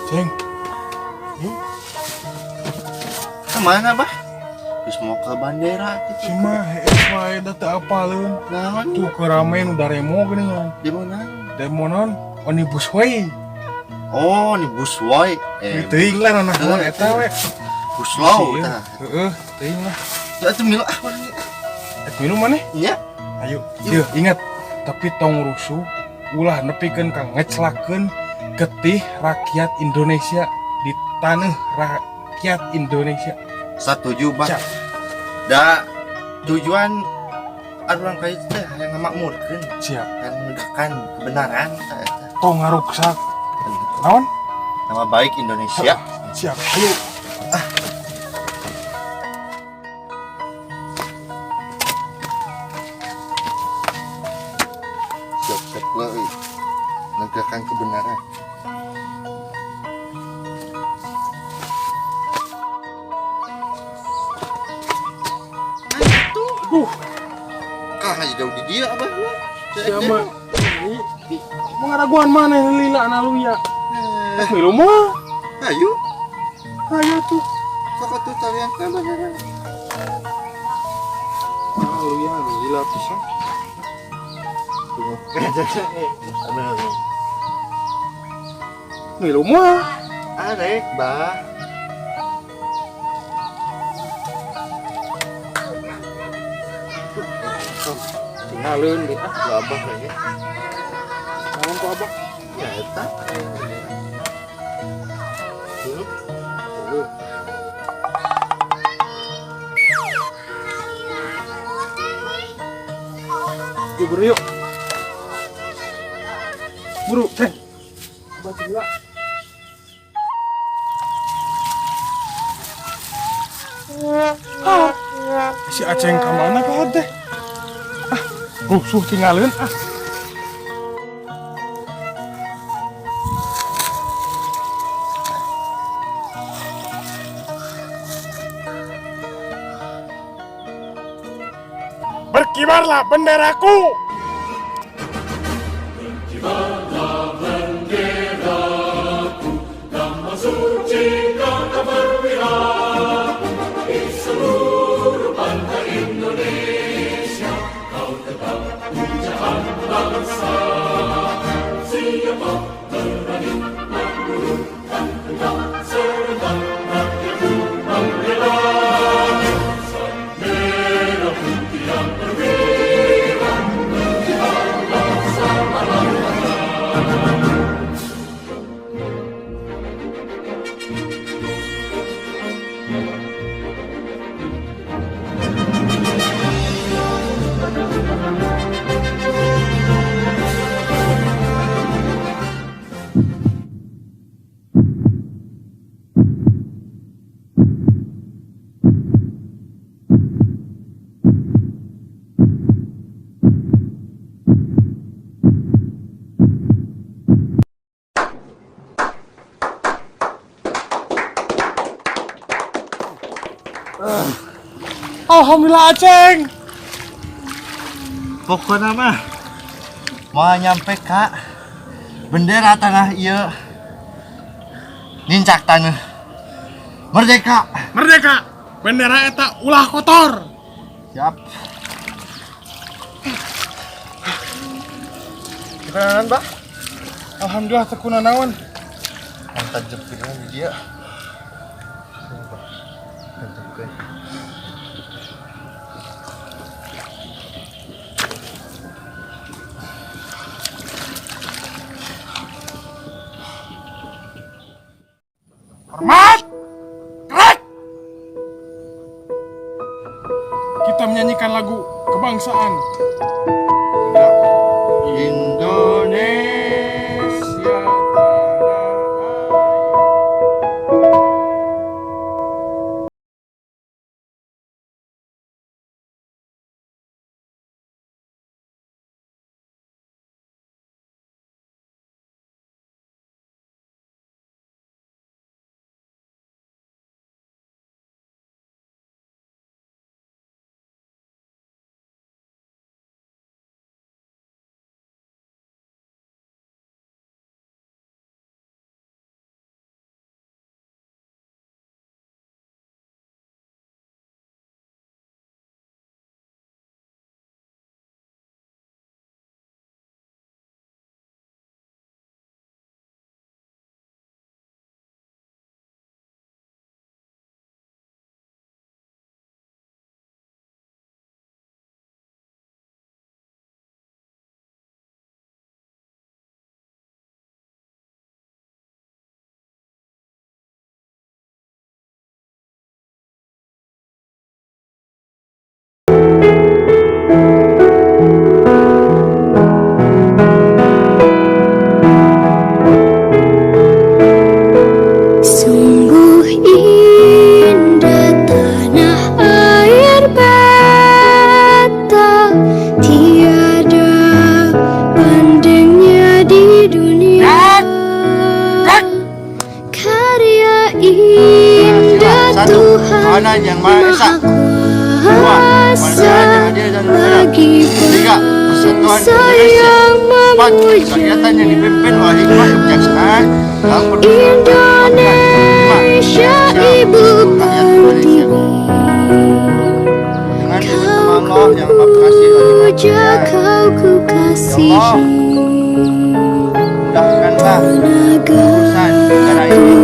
Ceng, Kemana bah? Terus mau ke bandara gitu. cuma wae da teu apaleun. Nah, Tuh keramen udah remo gini ya. di mana? Demo non omnibus way. Oh, ini bus woi. Teuing lah naon eta we. Bus low Sieun. tah. Heeh, teuing lah. Ya itu milo mana? Minum maneh? Nya. Ayo, yuk ingat. Tapi tong rusuh ulah nepikeun ka ngeclakeun getih rakyat Indonesia di tanah rakyat Indonesia. Setuju bah. Cak. Da tujuan orang kayak itu teh yang ngamakmurkeun, Siap. yang menegakkan kebenaran tah eta. Tong ngaruksak. Naon? Nama baik Indonesia. Siap. Ayo. Siap-siap euy. Menegakkan kebenaran. Duh, Kah jauh di dia abah. siapa? Mau ngaraguan mana lila analu ya? Milu mah. Ayo, Ayo tuh. sok atuh talian ka bandara. Analu ya, lila pisan. Milu mah. Arek, bah. Tinggalin deh. Lu abah kayaknya. Naon ku abah? Ya eta. Yuk buru yuk. Buru, ceng. Baca gila. Si Aceng kemana kah teh? Rusuh tinggalin ah. Berkibarlah benderaku. Alhamdulillah Aceng. Pokoknya mah mau nyampe ka bendera tanah ieu. Nincak tanah. Merdeka. Merdeka. Bendera eta ulah kotor. Siap. Gimana, Mbak? Alhamdulillah tekuna naon. Angkat jepitnya di dia. Jepit. Hormat. Gerak. Kita menyanyikan lagu kebangsaan. Tuhanan yang Maha Esa. 2. Kepercayaan yang adil dan benar. 3. Persatuan Indonesia. 4. Kerakyatan yang dipimpin oleh hikmah kebijaksanaan dalam perjuangan kemakmuran. 5. Ibu rakyat Indonesia. Dengan izin Allah yang Maha Pengasih lagi Maha Penyayang. Ya Allah, mudahkanlah urusan negara ini.